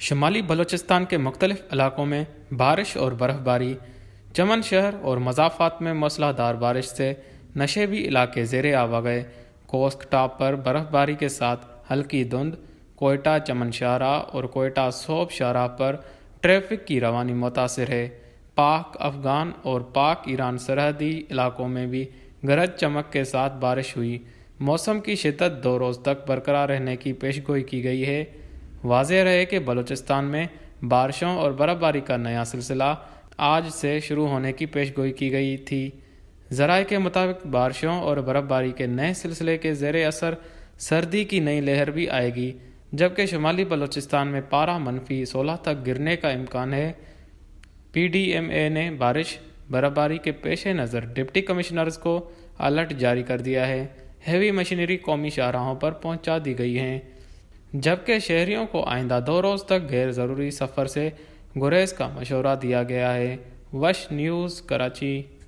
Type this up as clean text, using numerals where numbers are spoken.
شمالی بلوچستان کے مختلف علاقوں میں بارش اور برف باری، چمن شہر اور مضافات میں موسلا دھار بارش سے نشیبی علاقے زیر آب آ گئے۔ کوسٹ ٹاپ پر برف باری کے ساتھ ہلکی دھند، کوئٹہ چمن شاہراہ اور کوئٹہ صوب شاہراہ پر ٹریفک کی روانی متاثر ہے۔ پاک افغان اور پاک ایران سرحدی علاقوں میں بھی گرج چمک کے ساتھ بارش ہوئی۔ موسم کی شدت 2 روز تک برقرار رہنے کی پیشگوئی کی گئی ہے۔ واضح رہے کہ بلوچستان میں بارشوں اور برف باری کا نیا سلسلہ آج سے شروع ہونے کی پیشگوئی کی گئی تھی۔ ذرائع کے مطابق بارشوں اور برف باری کے نئے سلسلے کے زیر اثر سردی کی نئی لہر بھی آئے گی، جبکہ شمالی بلوچستان میں پارہ -16 تک گرنے کا امکان ہے۔ پی ڈی ایم اے نے بارش برف باری کے پیش نظر ڈپٹی کمشنرز کو الرٹ جاری کر دیا ہے۔ ہیوی مشینری قومی شاہراہوں پر پہنچا دی گئی ہے، جبکہ شہریوں کو آئندہ 2 روز تک غیر ضروری سفر سے گریز کا مشورہ دیا گیا ہے۔ وش نیوز، کراچی۔